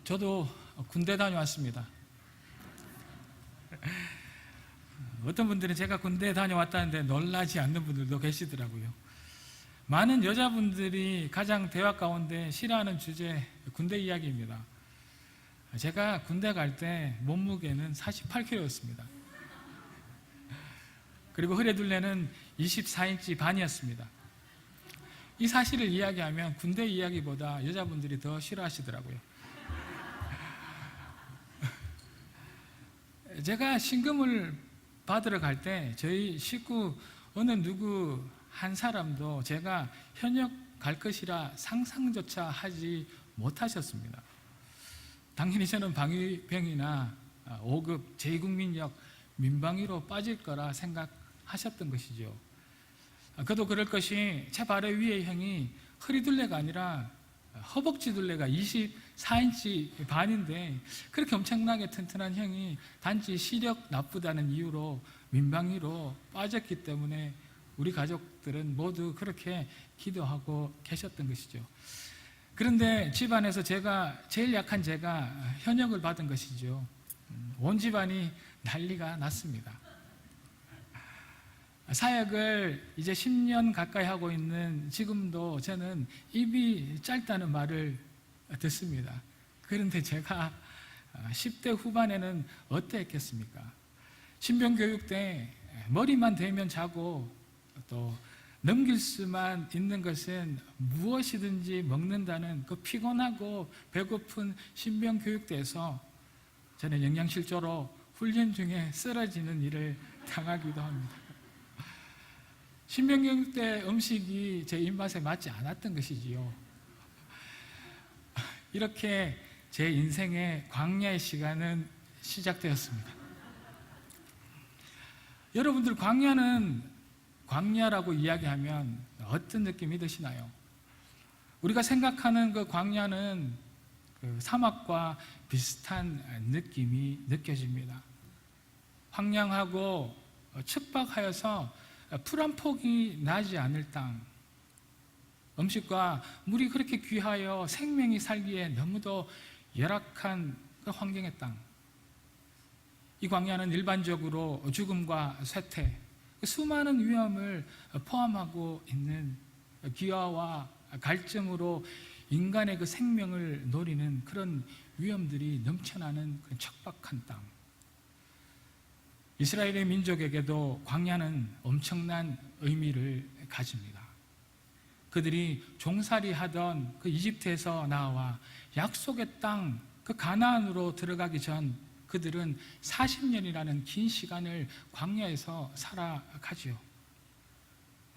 저도 군대 다녀왔습니다. 어떤 분들은 제가 군대 다녀왔다는데 놀라지 않는 분들도 계시더라고요. 많은 여자분들이 가장 대화 가운데 싫어하는 주제, 군대 이야기입니다. 제가 군대 갈 때 몸무게는 48kg였습니다. 그리고 허리둘레는 24인치 반이었습니다. 이 사실을 이야기하면 군대 이야기보다 여자분들이 더 싫어하시더라고요. 제가 신금을 받으러 갈 때 저희 식구 어느 누구 한 사람도 제가 현역 갈 것이라 상상조차 하지 못하셨습니다. 당연히 저는 방위병이나 5급 제2국민역 민방위로 빠질 거라 생각하셨던 것이죠. 그도 그럴 것이 제 바로 위의 형이 허리둘레가 아니라 허벅지 둘레가 24인치 반인데 그렇게 엄청나게 튼튼한 형이 단지 시력 나쁘다는 이유로 민방위로 빠졌기 때문에 우리 가족들은 모두 그렇게 기도하고 계셨던 것이죠. 그런데 집안에서 제일 약한 제가 현역을 받은 것이죠. 온 집안이 난리가 났습니다. 사역을 이제 10년 가까이 하고 있는 지금도 저는 입이 짧다는 말을 듣습니다. 그런데 제가 10대 후반에는 어땠겠습니까? 신병교육 때 머리만 대면 자고 또 넘길 수만 있는 것은 무엇이든지 먹는다는 그 피곤하고 배고픈 신병교육대에서 저는 영양실조로 훈련 중에 쓰러지는 일을 당하기도 합니다. 신병교육대 음식이 제 입맛에 맞지 않았던 것이지요. 이렇게 제 인생의 광야의 시간은 시작되었습니다. 여러분들 광야라고 이야기하면 어떤 느낌이 드시나요? 우리가 생각하는 그 광야는 그 사막과 비슷한 느낌이 느껴집니다. 황량하고 척박하여서 풀 한 폭이 나지 않을 땅, 음식과 물이 그렇게 귀하여 생명이 살기에 너무도 열악한 그 환경의 땅. 이 광야는 일반적으로 죽음과 쇠퇴, 수많은 위험을 포함하고 있는 기아와 갈증으로 인간의 그 생명을 노리는 그런 위험들이 넘쳐나는 그런 척박한 땅. 이스라엘의 민족에게도 광야는 엄청난 의미를 가집니다. 그들이 종살이 하던 그 이집트에서 나와 약속의 땅, 그 가나안으로 들어가기 전 그들은 40년이라는 긴 시간을 광야에서 살아가지요.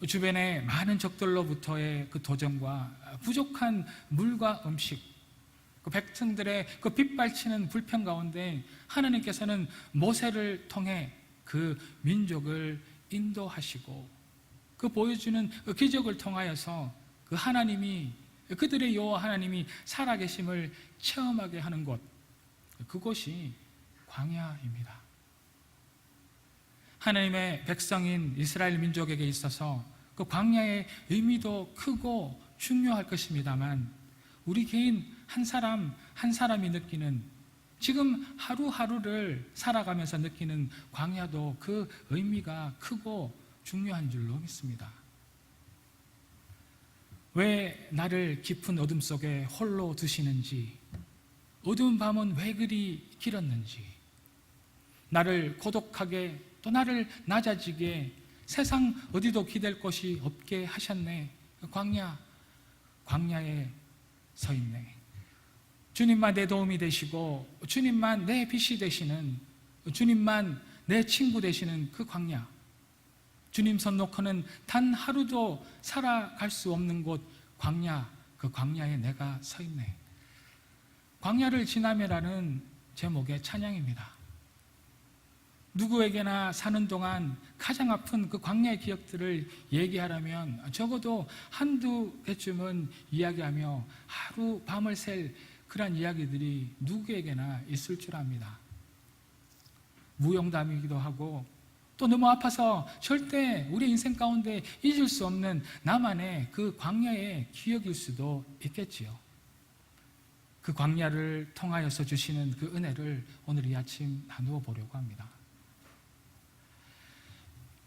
주변에 많은 적들로부터의 그 도전과 부족한 물과 음식, 그 백성들의 그 빗발치는 불평 가운데 하나님께서는 모세를 통해 그 민족을 인도하시고 그 보여주는 그 기적을 통하여서 그 하나님이, 그들의 여호와 하나님이 살아계심을 체험하게 하는 곳, 그곳이 광야입니다. 하나님의 백성인 이스라엘 민족에게 있어서 그 광야의 의미도 크고 중요할 것입니다만 우리 개인 한 사람 한 사람이 느끼는, 지금 하루하루를 살아가면서 느끼는 광야도 그 의미가 크고 중요한 줄로 믿습니다. 왜 나를 깊은 어둠 속에 홀로 두시는지, 어두운 밤은 왜 그리 길었는지, 나를 고독하게 또 나를 낮아지게 세상 어디도 기댈 곳이 없게 하셨네. 광야에 서 있네. 주님만 내 도움이 되시고 주님만 내 빛이 되시는, 주님만 내 친구 되시는 그 광야, 주님 손 놓고는 단 하루도 살아갈 수 없는 곳 광야, 그 광야에 내가 서 있네. 광야를 지나며라는 제목의 찬양입니다. 누구에게나 사는 동안 가장 아픈 그 광야의 기억들을 얘기하라면 적어도 한두 개쯤은 이야기하며 하루 밤을 샐 그런 이야기들이 누구에게나 있을 줄 압니다. 무용담이기도 하고 또 너무 아파서 절대 우리 인생 가운데 잊을 수 없는 나만의 그 광야의 기억일 수도 있겠지요. 그 광야를 통하여서 주시는 그 은혜를 오늘 이 아침 나누어 보려고 합니다.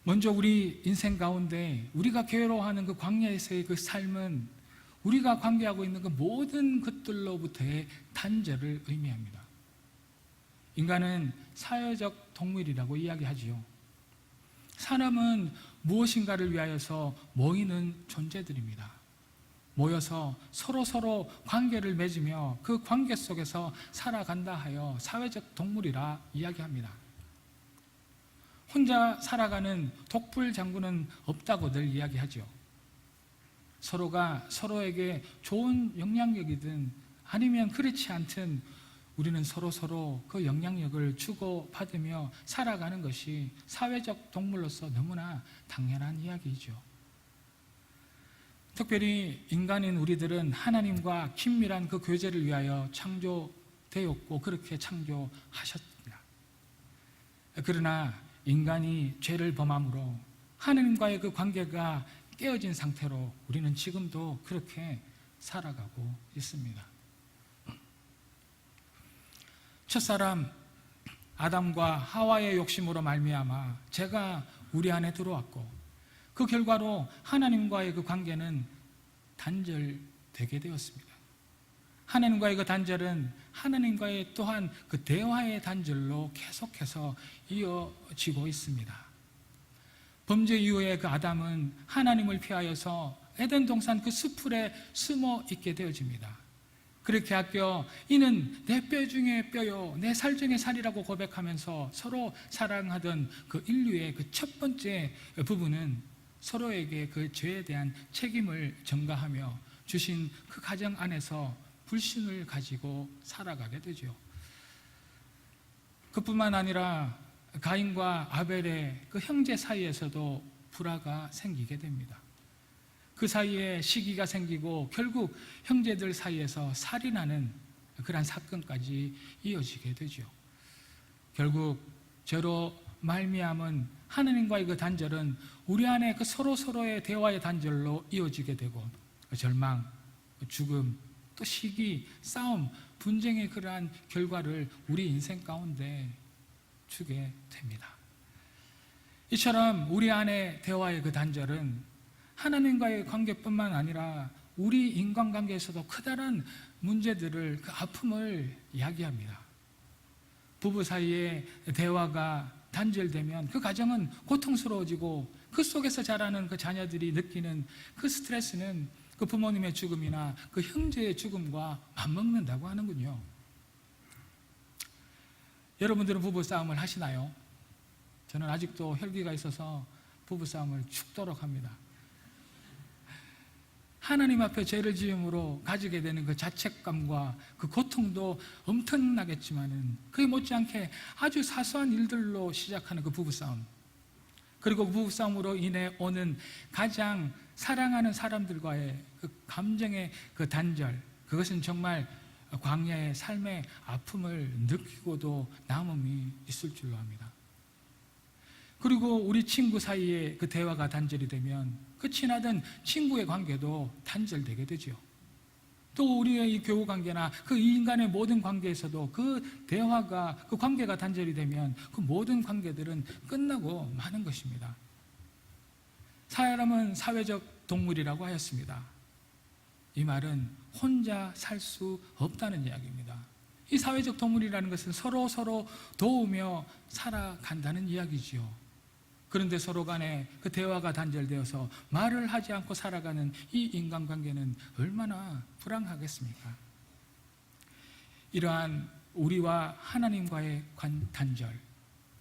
먼저 우리 인생 가운데 우리가 괴로워하는 그 광야에서의 그 삶은 우리가 관계하고 있는 그 모든 것들로부터의 단절을 의미합니다. 인간은 사회적 동물이라고 이야기하지요. 사람은 무엇인가를 위하여서 모이는 존재들입니다. 모여서 서로 관계를 맺으며 그 관계 속에서 살아간다 하여 사회적 동물이라 이야기합니다. 혼자 살아가는 독불 장군은 없다고들 이야기하죠. 서로가 서로에게 좋은 영향력이든 아니면 그렇지 않든 우리는 서로 그 영향력을 주고받으며 살아가는 것이 사회적 동물로서 너무나 당연한 이야기이죠. 특별히 인간인 우리들은 하나님과 긴밀한 그 교제를 위하여 창조되었고 그렇게 창조하셨습니다. 그러나 인간이 죄를 범함으로 하나님과의 그 관계가 깨어진 상태로 우리는 지금도 그렇게 살아가고 있습니다. 첫사람 아담과 하와의 욕심으로 말미암아 죄가 우리 안에 들어왔고 그 결과로 하나님과의 그 관계는 단절되게 되었습니다. 하나님과의 그 단절은 하나님과의 또한 그 대화의 단절로 계속해서 이어지고 있습니다. 범죄 이후에 그 아담은 하나님을 피하여서 에덴 동산 그 숲풀에 숨어 있게 되어집니다. 그렇게 하여 이는 내 뼈 중에 뼈요 내 살 중에 살이라고 고백하면서 서로 사랑하던 그 인류의 그 첫 번째 부분은 서로에게 그 죄에 대한 책임을 전가하며 주신 그 가정 안에서 불신을 가지고 살아가게 되죠. 그뿐만 아니라 가인과 아벨의 그 형제 사이에서도 불화가 생기게 됩니다. 그 사이에 시기가 생기고 결국 형제들 사이에서 살인하는 그런 사건까지 이어지게 되죠. 결국 죄로 말미암은 하나님과의 그 단절은 우리 안에 그 서로의 대화의 단절로 이어지게 되고 절망, 죽음, 또 시기, 싸움, 분쟁의 그러한 결과를 우리 인생 가운데 주게 됩니다. 이처럼 우리 안에 대화의 그 단절은 하나님과의 관계뿐만 아니라 우리 인간관계에서도 커다란 문제들을 그 아픔을 이야기합니다. 부부 사이에 대화가 단절되면 그 가정은 고통스러워지고 그 속에서 자라는 그 자녀들이 느끼는 그 스트레스는 그 부모님의 죽음이나 그 형제의 죽음과 맞먹는다고 하는군요. 여러분들은 부부싸움을 하시나요? 저는 아직도 혈기가 있어서 부부싸움을 죽도록 합니다. 하나님 앞에 죄를 지음으로 가지게 되는 그 자책감과 그 고통도 엄청나겠지만은 그에 못지않게 아주 사소한 일들로 시작하는 그 부부싸움, 그리고 부부싸움으로 인해 오는 가장 사랑하는 사람들과의 그 감정의 그 단절, 그것은 정말 광야의 삶의 아픔을 느끼고도 남음이 있을 줄로 합니다. 그리고 우리 친구 사이에 그 대화가 단절이 되면 그 친하던 친구의 관계도 단절되게 되죠. 또 우리의 이 교우 관계나 그 인간의 모든 관계에서도 그 대화가, 그 관계가 단절이 되면 그 모든 관계들은 끝나고 마는 것입니다. 사람은 사회적 동물이라고 하였습니다. 이 말은 혼자 살 수 없다는 이야기입니다. 이 사회적 동물이라는 것은 서로 도우며 살아간다는 이야기지요. 그런데 서로 간에 그 대화가 단절되어서 말을 하지 않고 살아가는 이 인간관계는 얼마나 불행하겠습니까? 이러한 우리와 하나님과의 단절,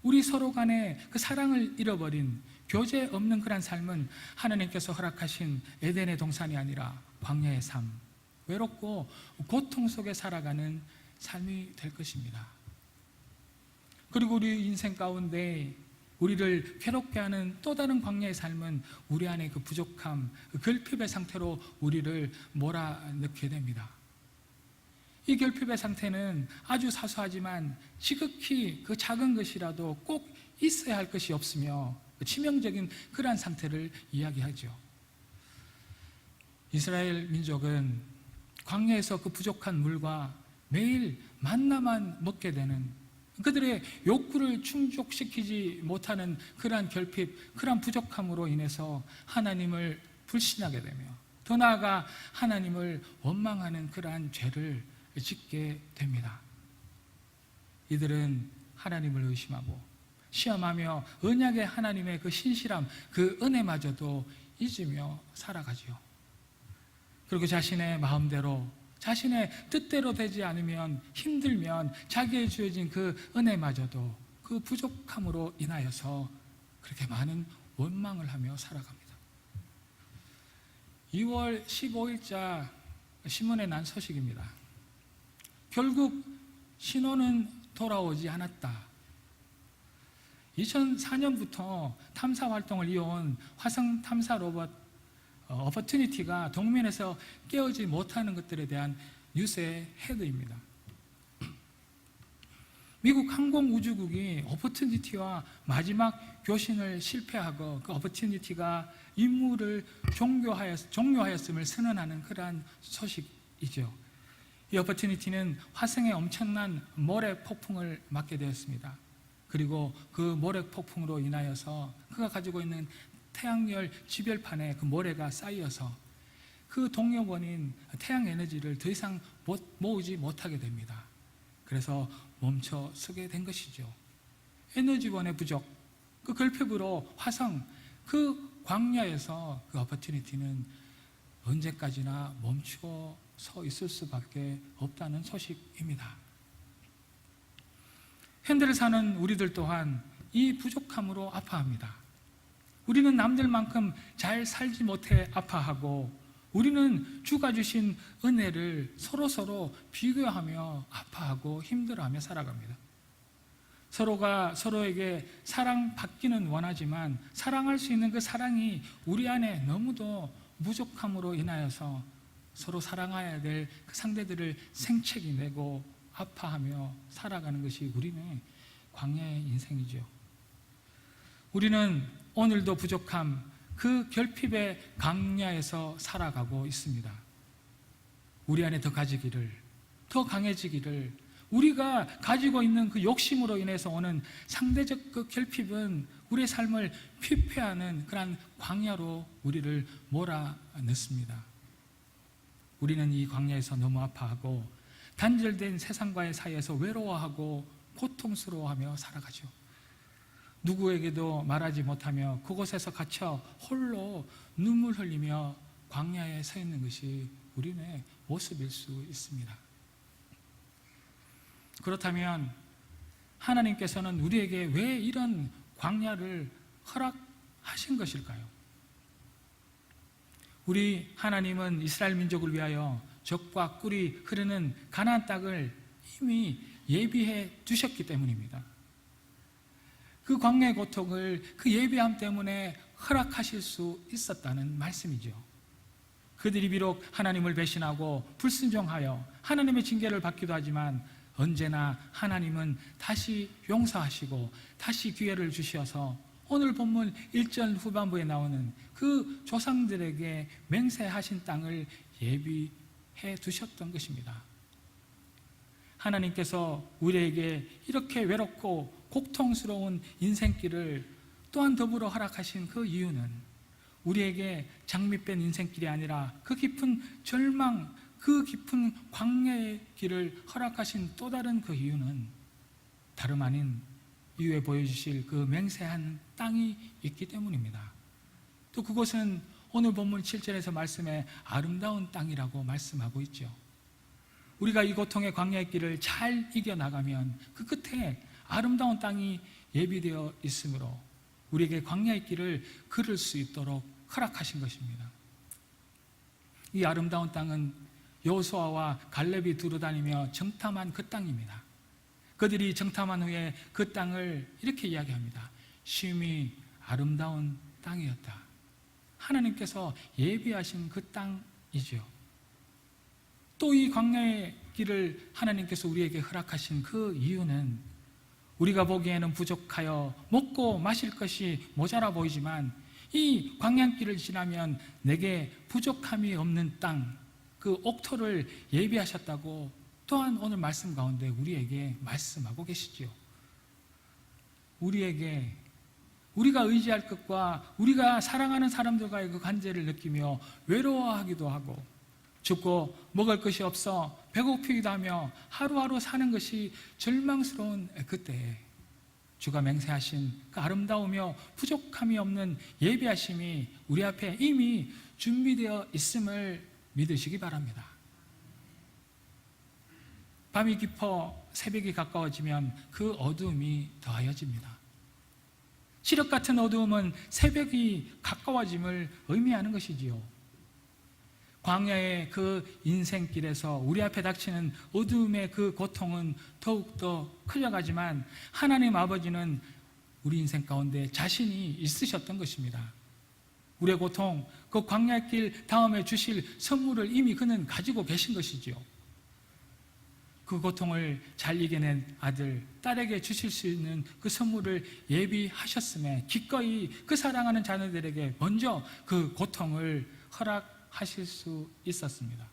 우리 서로 간에 그 사랑을 잃어버린 교제 없는 그런 삶은 하나님께서 허락하신 에덴의 동산이 아니라 광야의 삶, 외롭고 고통 속에 살아가는 삶이 될 것입니다. 그리고 우리 인생 가운데 우리를 괴롭게 하는 또 다른 광야의 삶은 우리 안에 그 부족함, 그 결핍의 상태로 우리를 몰아넣게 됩니다. 이 결핍의 상태는 아주 사소하지만 지극히 그 작은 것이라도 꼭 있어야 할 것이 없으며 치명적인 그러한 상태를 이야기하죠. 이스라엘 민족은 광야에서 그 부족한 물과 매일 만나만 먹게 되는, 그들의 욕구를 충족시키지 못하는 그러한 결핍, 그러한 부족함으로 인해서 하나님을 불신하게 되며 더 나아가 하나님을 원망하는 그러한 죄를 짓게 됩니다. 이들은 하나님을 의심하고 시험하며 언약의 하나님의 그 신실함, 그 은혜마저도 잊으며 살아가지요. 그리고 자신의 마음대로, 자신의 뜻대로 되지 않으면, 힘들면 자기에 주어진 그 은혜마저도 그 부족함으로 인하여서 그렇게 많은 원망을 하며 살아갑니다. 2월 15일자 신문에 난 소식입니다. 결국 신호는 돌아오지 않았다. 2004년부터 탐사 활동을 이어온 화성 탐사 로봇 어퍼튜니티가 동면에서 깨어지 못하는 것들에 대한 뉴스의 헤드입니다. 미국 항공우주국이 어퍼튜니티와 마지막 교신을 실패하고 그 어퍼튜니티가 임무를 종료하였음을 선언하는 그러한 소식이죠. 이 어퍼튜니티는 화성의 엄청난 모래 폭풍을 맞게 되었습니다. 그리고 그 모래 폭풍으로 인하여서 그가 가지고 있는 태양열 지별판에 그 모래가 쌓여서 그 동력원인 태양 에너지를 더 이상 모으지 못하게 됩니다. 그래서 멈춰 서게 된 것이죠. 에너지원의 부족, 그 결핍으로 화성, 그 광야에서 그 어퍼튜니티는 언제까지나 멈추어 서 있을 수밖에 없다는 소식입니다. 현대를 사는 우리들 또한 이 부족함으로 아파합니다. 우리는 남들만큼 잘 살지 못해 아파하고, 우리는 주가 주신 은혜를 서로 비교하며 아파하고 힘들어하며 살아갑니다. 서로가 서로에게 사랑받기는 원하지만 사랑할 수 있는 그 사랑이 우리 안에 너무도 부족함으로 인하여서 서로 사랑해야 될 그 상대들을 생채기 내고 아파하며 살아가는 것이 우리는 광야의 인생이죠. 우리는 오늘도 부족함, 그 결핍의 광야에서 살아가고 있습니다. 우리 안에 더 가지기를, 더 강해지기를, 우리가 가지고 있는 그 욕심으로 인해서 오는 상대적 그 결핍은 우리의 삶을 피폐하는 그러한 광야로 우리를 몰아넣습니다. 우리는 이 광야에서 너무 아파하고 단절된 세상과의 사이에서 외로워하고 고통스러워하며 살아가죠. 누구에게도 말하지 못하며 그곳에서 갇혀 홀로 눈물 흘리며 광야에 서 있는 것이 우리의 모습일 수 있습니다. 그렇다면 하나님께서는 우리에게 왜 이런 광야를 허락하신 것일까요? 우리 하나님은 이스라엘 민족을 위하여 젖과 꿀이 흐르는 가나안 땅을 이미 예비해 두셨기 때문입니다. 그 광야의 고통을 그 예비함 때문에 허락하실 수 있었다는 말씀이죠. 그들이 비록 하나님을 배신하고 불순종하여 하나님의 징계를 받기도 하지만 언제나 하나님은 다시 용서하시고 다시 기회를 주셔서 오늘 본문 1절 후반부에 나오는 그 조상들에게 맹세하신 땅을 예비해 두셨던 것입니다. 하나님께서 우리에게 이렇게 외롭고 고통스러운 인생길을 또한 더불어 허락하신 그 이유는 우리에게 장밋빛 인생길이 아니라 그 깊은 절망, 그 깊은 광야의 길을 허락하신 또 다른 그 이유는 다름 아닌 이후에 보여주실 그 맹세한 땅이 있기 때문입니다. 또 그것은 오늘 본문 7절에서 말씀에 아름다운 땅이라고 말씀하고 있죠. 우리가 이 고통의 광야의 길을 잘 이겨나가면 그 끝에 아름다운 땅이 예비되어 있으므로 우리에게 광야의 길을 걸을 수 있도록 허락하신 것입니다. 이 아름다운 땅은 여호수아와 갈렙이 두루다니며 정탐한 그 땅입니다. 그들이 정탐한 후에 그 땅을 이렇게 이야기합니다. 쉼이 아름다운 땅이었다. 하나님께서 예비하신 그 땅이죠. 또 이 광야의 길을 하나님께서 우리에게 허락하신 그 이유는 우리가 보기에는 부족하여 먹고 마실 것이 모자라 보이지만 이 광야길을 지나면 내게 부족함이 없는 땅, 그 옥토를 예비하셨다고 또한 오늘 말씀 가운데 우리에게 말씀하고 계시지요. 우리가 의지할 것과 우리가 사랑하는 사람들과의 그 관계를 느끼며 외로워하기도 하고, 죽고 먹을 것이 없어 배고프기도 하며 하루하루 사는 것이 절망스러운 그때에 주가 맹세하신 그 아름다우며 부족함이 없는 예비하심이 우리 앞에 이미 준비되어 있음을 믿으시기 바랍니다. 밤이 깊어 새벽이 가까워지면 그 어두움이 더하여집니다. 시력 같은 어두움은 새벽이 가까워짐을 의미하는 것이지요. 광야의 그 인생길에서 우리 앞에 닥치는 어두움의 그 고통은 더욱더 커져가지만 하나님 아버지는 우리 인생 가운데 자신이 있으셨던 것입니다. 우리의 고통, 그 광야의 길 다음에 주실 선물을 이미 그는 가지고 계신 것이지요. 그 고통을 잘 이겨낸 아들, 딸에게 주실 수 있는 그 선물을 예비하셨음에 기꺼이 그 사랑하는 자녀들에게 먼저 그 고통을 허락하실 수 있었습니다.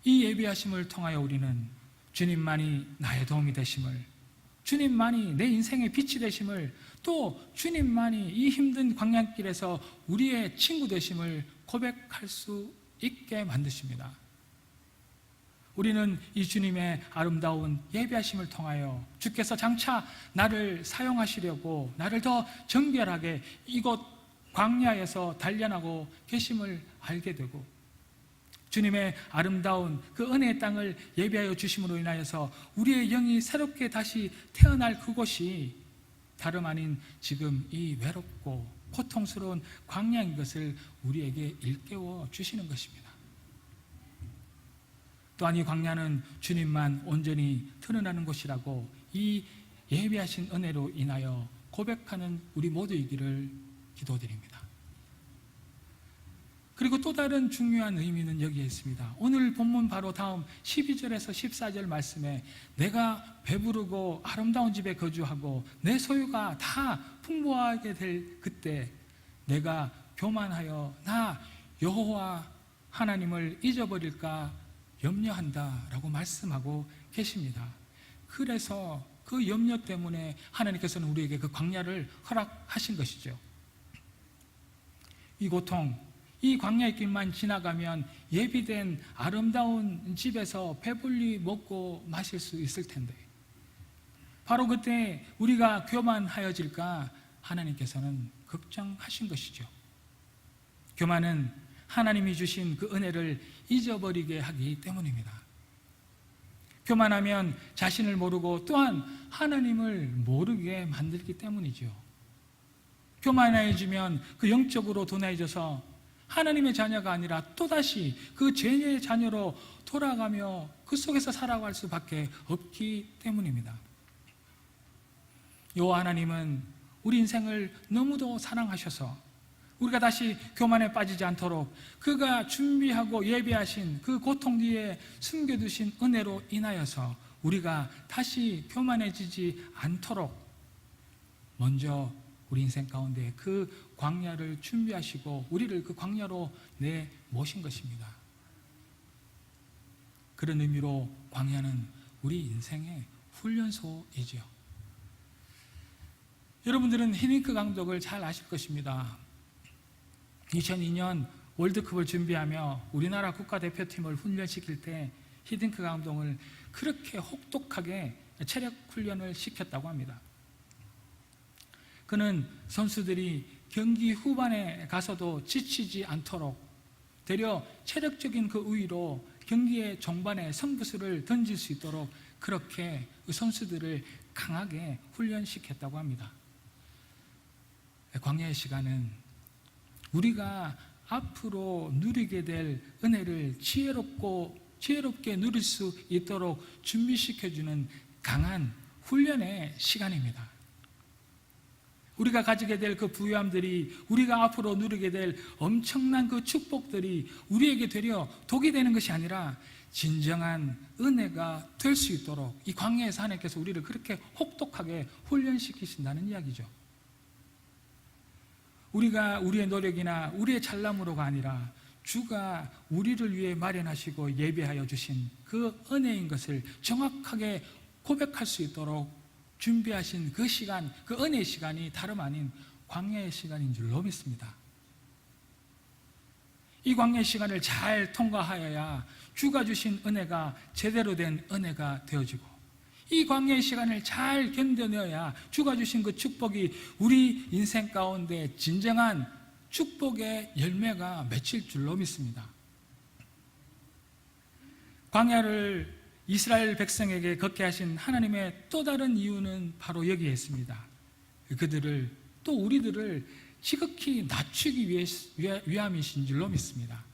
이 예비하심을 통하여 우리는 주님만이 나의 도움이 되심을, 주님만이 내 인생의 빛이 되심을, 또 주님만이 이 힘든 광야길에서 우리의 친구 되심을 고백할 수 있게 만드십니다. 우리는 이 주님의 아름다운 예비하심을 통하여 주께서 장차 나를 사용하시려고 나를 더 정결하게 이곳 광야에서 단련하고 계심을 알게 되고, 주님의 아름다운 그 은혜의 땅을 예비하여 주심으로 인하여서 우리의 영이 새롭게 다시 태어날 그곳이 다름 아닌 지금 이 외롭고 고통스러운 광야인 것을 우리에게 일깨워 주시는 것입니다. 또한 이 광야는 주님만 온전히 드러나는 곳이라고 이 예비하신 은혜로 인하여 고백하는 우리 모두이기를 기도드립니다. 그리고 또 다른 중요한 의미는 여기에 있습니다. 오늘 본문 바로 다음 12절에서 14절 말씀에 내가 배부르고 아름다운 집에 거주하고 내 소유가 다 풍부하게 될 그때 내가 교만하여 나 여호와 하나님을 잊어버릴까 염려한다라고 말씀하고 계십니다. 그래서 그 염려 때문에 하나님께서는 우리에게 그 광야를 허락하신 것이죠. 이 고통, 이 광야의 길만 지나가면 예비된 아름다운 집에서 배불리 먹고 마실 수 있을 텐데, 바로 그때 우리가 교만하여질까 하나님께서는 걱정하신 것이죠. 교만은 하나님이 주신 그 은혜를 잊어버리게 하기 때문입니다. 교만하면 자신을 모르고 또한 하나님을 모르게 만들기 때문이죠. 교만해지면 그 영적으로 둔해져서 하나님의 자녀가 아니라 또다시 그 죄의 자녀로 돌아가며 그 속에서 살아갈 수밖에 없기 때문입니다. 여호와 하나님은 우리 인생을 너무도 사랑하셔서 우리가 다시 교만에 빠지지 않도록 그가 준비하고 예비하신 그 고통 뒤에 숨겨두신 은혜로 인하여서 우리가 다시 교만해지지 않도록 먼저 우리 인생 가운데 그 광야를 준비하시고 우리를 그 광야로 내모신 것입니다. 그런 의미로 광야는 우리 인생의 훈련소이지요. 여러분들은 히딩크 감독을 잘 아실 것입니다. 2002년 월드컵을 준비하며 우리나라 국가대표팀을 훈련시킬 때 히딩크 감독을 그렇게 혹독하게 체력 훈련을 시켰다고 합니다. 그는 선수들이 경기 후반에 가서도 지치지 않도록 되려 체력적인 그 우위로 경기의 종반에 승부수를 던질 수 있도록 그렇게 그 선수들을 강하게 훈련시켰다고 합니다. 광야의 시간은 우리가 앞으로 누리게 될 은혜를 지혜롭게 누릴 수 있도록 준비시켜주는 강한 훈련의 시간입니다. 우리가 가지게 될 그 부유함들이, 우리가 앞으로 누리게 될 엄청난 그 축복들이 우리에게 되려 독이 되는 것이 아니라 진정한 은혜가 될 수 있도록 이 광야에서 하나님께서 우리를 그렇게 혹독하게 훈련시키신다는 이야기죠. 우리가 우리의 노력이나 우리의 잘남으로가 아니라 주가 우리를 위해 마련하시고 예비하여 주신 그 은혜인 것을 정확하게 고백할 수 있도록 준비하신 그 시간, 그 은혜의 시간이 다름 아닌 광야의 시간인 줄로 믿습니다. 이 광야의 시간을 잘 통과하여야 주가 주신 은혜가 제대로 된 은혜가 되어지고, 이 광야의 시간을 잘 견뎌내야 주가 주신 그 축복이 우리 인생 가운데 진정한 축복의 열매가 맺힐 줄로 믿습니다. 광야를 이스라엘 백성에게 걷게 하신 하나님의 또 다른 이유는 바로 여기에 있습니다. 그들을, 또 우리들을 지극히 낮추기 위함이신 줄로 믿습니다.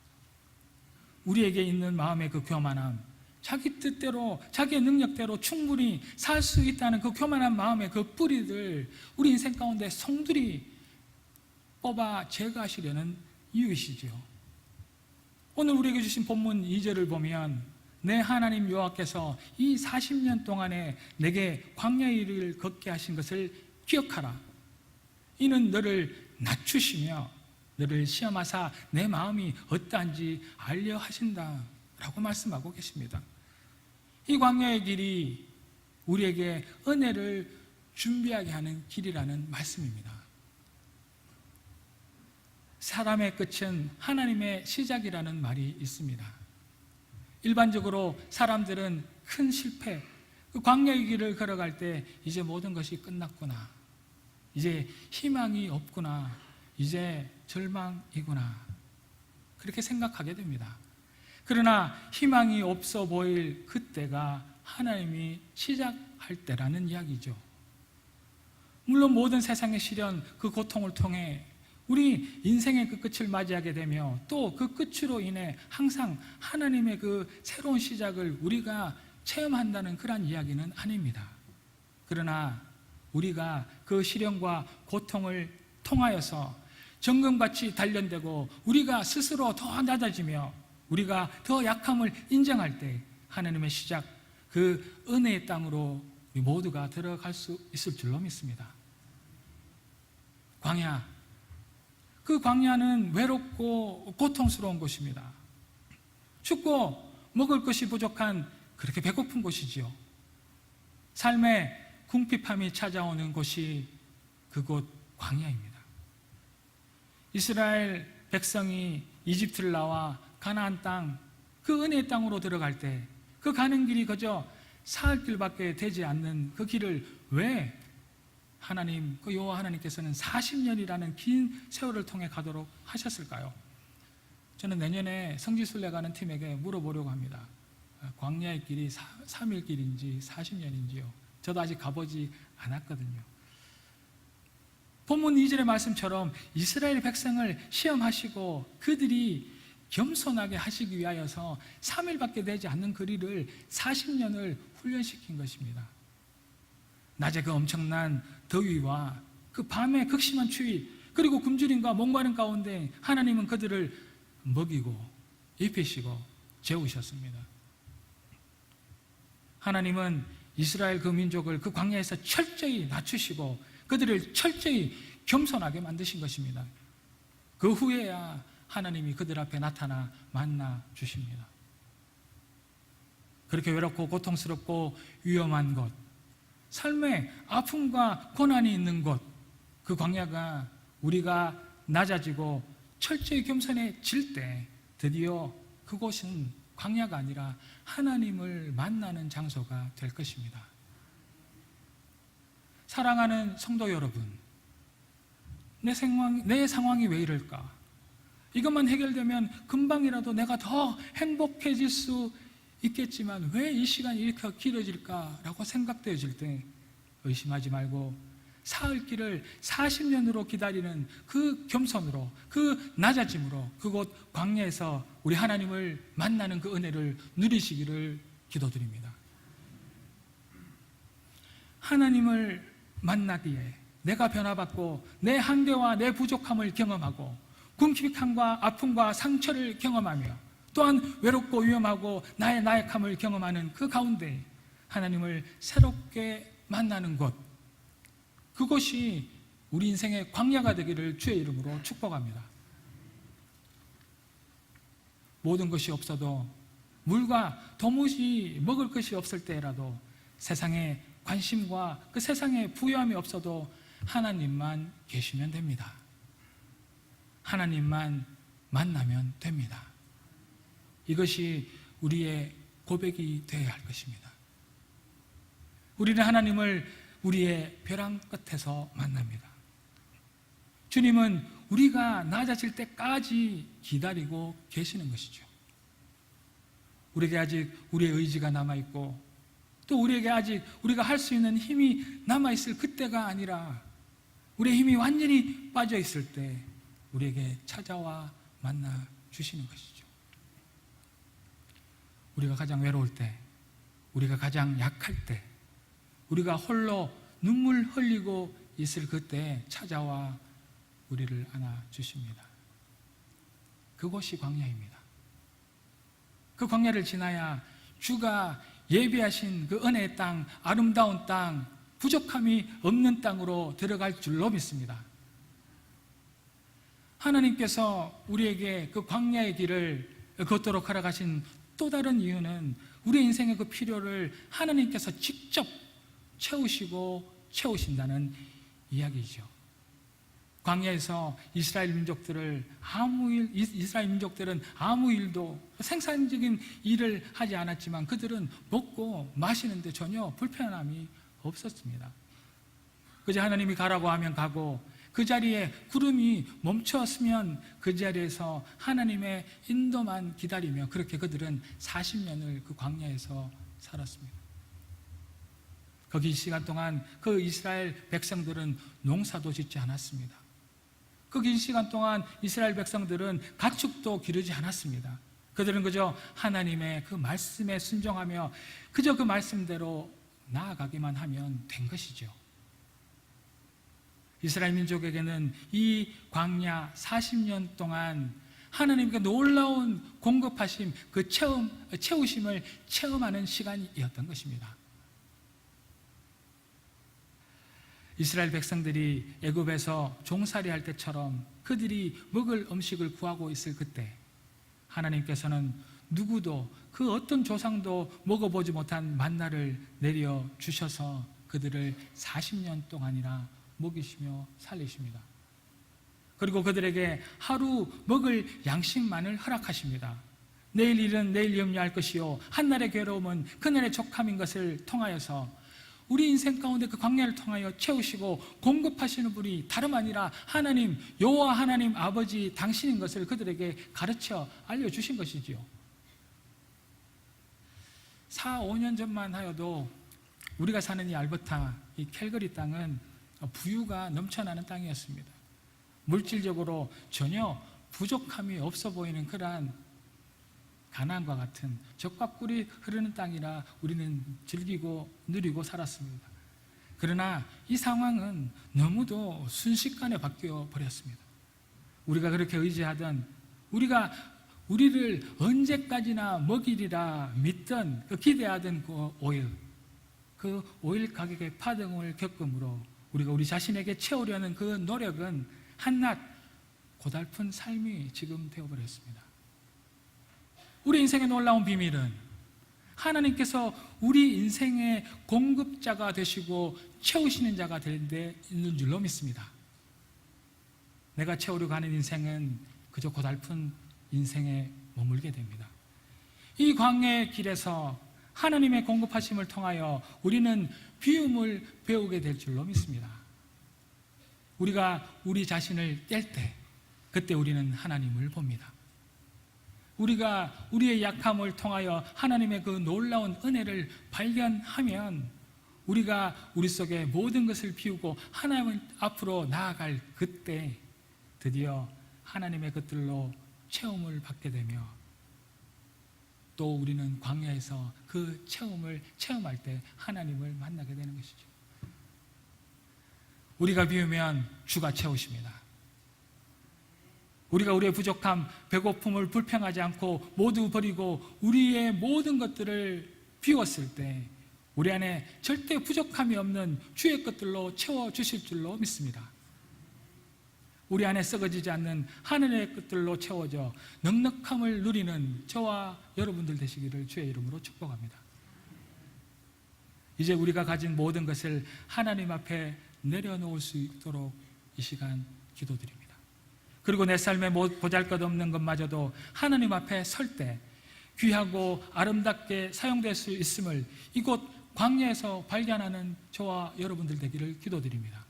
우리에게 있는 마음의 그 교만함, 자기 뜻대로, 자기의 능력대로 충분히 살 수 있다는 그 교만한 마음의 그 뿌리들, 우리 인생 가운데 송두리 뽑아 제거하시려는 이유이시죠. 오늘 우리에게 주신 본문 2절을 보면, 내 하나님 여호와께서 이 40년 동안에 내게 광야의 길을 걷게 하신 것을 기억하라. 이는 너를 낮추시며 너를 시험하사 내 마음이 어떠한지 알려 하신다 라고 말씀하고 계십니다. 이 광야의 길이 우리에게 은혜를 준비하게 하는 길이라는 말씀입니다. 사람의 끝은 하나님의 시작이라는 말이 있습니다. 일반적으로 사람들은 큰 실패, 그 광야의 길을 걸어갈 때 이제 모든 것이 끝났구나, 이제 희망이 없구나, 이제 절망이구나, 그렇게 생각하게 됩니다. 그러나 희망이 없어 보일 그때가 하나님이 시작할 때라는 이야기죠. 물론 모든 세상의 시련, 그 고통을 통해 우리 인생의 그 끝을 맞이하게 되며, 또 그 끝으로 인해 항상 하나님의 그 새로운 시작을 우리가 체험한다는 그런 이야기는 아닙니다. 그러나 우리가 그 시련과 고통을 통하여서 정금같이 단련되고 우리가 스스로 더 낮아지며 우리가 더 약함을 인정할 때 하나님의 시작, 그 은혜의 땅으로 우리 모두가 들어갈 수 있을 줄로 믿습니다. 광야, 그 광야는 외롭고 고통스러운 곳입니다. 춥고 먹을 것이 부족한 그렇게 배고픈 곳이지요. 삶의 궁핍함이 찾아오는 곳이 그곳 광야입니다. 이스라엘 백성이 이집트를 나와 가나안 땅, 그 은혜의 땅으로 들어갈 때 그 가는 길이 그저 사흘 길밖에 되지 않는 그 길을 왜 하나님, 그 여호와 하나님께서는 40년이라는 긴 세월을 통해 가도록 하셨을까요? 저는 내년에 성지순례 가는 팀에게 물어보려고 합니다. 광야의 길이 3일 길인지 40년인지요. 저도 아직 가보지 않았거든요. 본문 2절의 말씀처럼 이스라엘 백성을 시험하시고 그들이 겸손하게 하시기 위하여서 3일밖에 되지 않는 거리를 40년을 훈련시킨 것입니다. 낮에 그 엄청난 더위와 그 밤의 극심한 추위, 그리고 굶주림과 목마름 가운데 하나님은 그들을 먹이고 입히시고 재우셨습니다. 하나님은 이스라엘 그 민족을 그 광야에서 철저히 낮추시고 그들을 철저히 겸손하게 만드신 것입니다. 그 후에야 하나님이 그들 앞에 나타나 만나 주십니다. 그렇게 외롭고 고통스럽고 위험한 곳, 삶의 아픔과 고난이 있는 곳, 그 광야가 우리가 낮아지고 철저히 겸손해질 때 드디어 그곳은 광야가 아니라 하나님을 만나는 장소가 될 것입니다. 사랑하는 성도 여러분, 내 상황이 왜 이럴까? 이것만 해결되면 금방이라도 내가 더 행복해질 수 있겠지만 왜 이 시간이 이렇게 길어질까라고 생각되어질 때 의심하지 말고 사흘길을 40년으로 기다리는 그 겸손으로, 그 낮아짐으로 그곳 광야에서 우리 하나님을 만나는 그 은혜를 누리시기를 기도드립니다. 하나님을 만나기에 내가 변화받고 내 한계와 내 부족함을 경험하고 궁핍함과 아픔과 상처를 경험하며 또한 외롭고 위험하고 나의 나약함을 경험하는 그 가운데 하나님을 새롭게 만나는 곳, 그것이 우리 인생의 광야가 되기를 주의 이름으로 축복합니다. 모든 것이 없어도 물과 도무지 먹을 것이 없을 때라도 세상에 관심과 그 세상에 부유함이 없어도 하나님만 계시면 됩니다. 하나님만 만나면 됩니다. 이것이 우리의 고백이 되어야 할 것입니다. 우리는 하나님을 우리의 벼랑 끝에서 만납니다. 주님은 우리가 낮아질 때까지 기다리고 계시는 것이죠. 우리에게 아직 우리의 의지가 남아있고 또 우리에게 아직 우리가 할 수 있는 힘이 남아있을 그때가 아니라 우리의 힘이 완전히 빠져있을 때 우리에게 찾아와 만나 주시는 것이죠. 우리가 가장 외로울 때, 우리가 가장 약할 때, 우리가 홀로 눈물 흘리고 있을 그때 찾아와 우리를 안아주십니다. 그곳이 광야입니다. 그 광야를 지나야 주가 예비하신 그 은혜의 땅, 아름다운 땅, 부족함이 없는 땅으로 들어갈 줄로 믿습니다. 하나님께서 우리에게 그 광야의 길을 걷도록 허락하신 또 다른 이유는 우리 인생의 그 필요를 하나님께서 직접 채우시고 채우신다는 이야기죠. 광야에서 이스라엘 민족들은 아무 일도 생산적인 일을 하지 않았지만 그들은 먹고 마시는데 전혀 불편함이 없었습니다. 그저 하나님이 가라고 하면 가고 그 자리에 구름이 멈추었으면 그 자리에서 하나님의 인도만 기다리며 그렇게 그들은 40년을 그 광야에서 살았습니다. 거기 시간 동안 그 이스라엘 백성들은 농사도 짓지 않았습니다. 그 긴 시간 동안 이스라엘 백성들은 가축도 기르지 않았습니다. 그들은 그저 하나님의 그 말씀에 순종하며 그저 그 말씀대로 나아가기만 하면 된 것이죠. 이스라엘 민족에게는 이 광야 40년 동안 하나님께 놀라운 공급하심, 그 채우심을 체험하는 시간이었던 것입니다. 이스라엘 백성들이 애굽에서 종살이 할 때처럼 그들이 먹을 음식을 구하고 있을 그때 하나님께서는 누구도 그 어떤 조상도 먹어보지 못한 만나를 내려 주셔서 그들을 40년 동안이나 먹이시며 살리십니다. 그리고 그들에게 하루 먹을 양식만을 허락하십니다. 내일 일은 내일 염려할 것이요 한날의 괴로움은 그날의 족함인 것을 통하여서 우리 인생 가운데 그 광야를 통하여 채우시고 공급하시는 분이 다름 아니라 하나님, 여호와 하나님 아버지 당신인 것을 그들에게 가르쳐 알려주신 것이지요. 4, 5년 전만 하여도 우리가 사는 이 알버타, 이 캘거리 땅은 부유가 넘쳐나는 땅이었습니다. 물질적으로 전혀 부족함이 없어 보이는 그러한 가나안과 같은 젖과 꿀이 흐르는 땅이라 우리는 즐기고 누리고 살았습니다. 그러나 이 상황은 너무도 순식간에 바뀌어 버렸습니다. 우리가 그렇게 의지하던, 우리를 언제까지나 먹이리라 믿던, 기대하던 그 오일 가격의 파동을 겪음으로 우리가 우리 자신에게 채우려는 그 노력은 한낱 고달픈 삶이 지금 되어버렸습니다. 우리 인생의 놀라운 비밀은 하나님께서 우리 인생의 공급자가 되시고 채우시는 자가 될 데 있는 줄로 믿습니다. 내가 채우려고 하는 인생은 그저 고달픈 인생에 머물게 됩니다. 이 광야의 길에서 하나님의 공급하심을 통하여 우리는 비움을 배우게 될 줄로 믿습니다. 우리가 우리 자신을 뗄 때 그때 우리는 하나님을 봅니다. 우리가 우리의 약함을 통하여 하나님의 그 놀라운 은혜를 발견하면 우리가 우리 속에 모든 것을 비우고 하나님 앞으로 나아갈 그때 드디어 하나님의 것들로 체험을 받게 되며 또 우리는 광야에서 그 체험을 체험할 때 하나님을 만나게 되는 것이죠. 우리가 비우면 주가 채우십니다. 우리가 우리의 부족함, 배고픔을 불평하지 않고 모두 버리고 우리의 모든 것들을 비웠을 때 우리 안에 절대 부족함이 없는 주의 것들로 채워주실 줄로 믿습니다. 우리 안에 썩어지지 않는 하늘의 것들로 채워져 넉넉함을 누리는 저와 여러분들 되시기를 주의 이름으로 축복합니다. 이제 우리가 가진 모든 것을 하나님 앞에 내려놓을 수 있도록 이 시간 기도드립니다. 그리고 내 삶에 보잘것없는 것마저도 하나님 앞에 설 때 귀하고 아름답게 사용될 수 있음을 이곳 광야에서 발견하는 저와 여러분들 되기를 기도드립니다.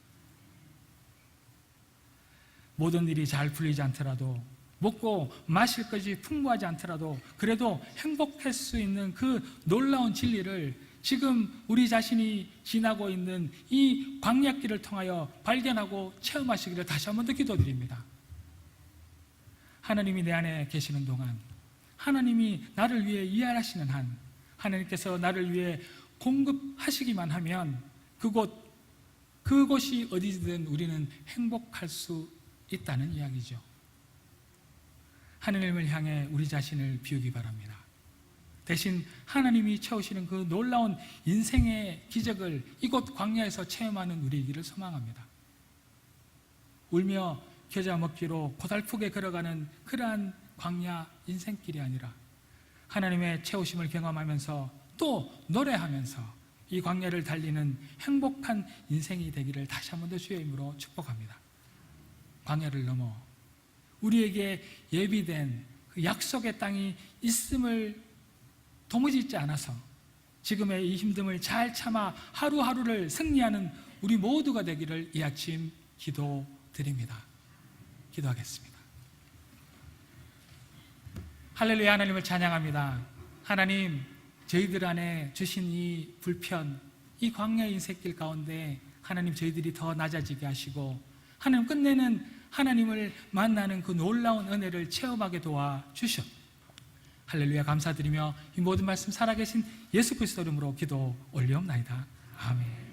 모든 일이 잘 풀리지 않더라도, 먹고 마실 것이 풍부하지 않더라도 그래도 행복할 수 있는 그 놀라운 진리를 지금 우리 자신이 지나고 있는 이 광야길을 통하여 발견하고 체험하시기를 다시 한 번 더 기도드립니다. 하나님이 내 안에 계시는 동안, 하나님이 나를 위해 일하시는 한, 하나님께서 나를 위해 공급하시기만 하면 그곳이 어디든 우리는 행복할 수 있다는 이야기죠. 하나님을 향해 우리 자신을 비우기 바랍니다. 대신 하나님이 채우시는 그 놀라운 인생의 기적을 이곳 광야에서 체험하는 우리이기를 소망합니다. 울며 겨자 먹기로 고달프게 걸어가는 그러한 광야 인생길이 아니라 하나님의 채우심을 경험하면서 또 노래하면서 이 광야를 달리는 행복한 인생이 되기를 다시 한 번 더 주의 이름으로 축복합니다. 광야를 넘어 우리에게 예비된 그 약속의 땅이 있음을 도무지 잊지 않아서 지금의 이 힘듦을 잘 참아 하루하루를 승리하는 우리 모두가 되기를 이 아침 기도드립니다. 기도하겠습니다. 할렐루야. 하나님을 찬양합니다. 하나님, 저희들 안에 주신 이 불편, 이 광야의 인생길 가운데 하나님 저희들이 더 낮아지게 하시고 하나님 끝내는 하나님을 만나는 그 놀라운 은혜를 체험하게 도와주셔. 할렐루야. 감사드리며 이 모든 말씀 살아계신 예수 그리스도 이름으로 기도 올리옵나이다. 아멘.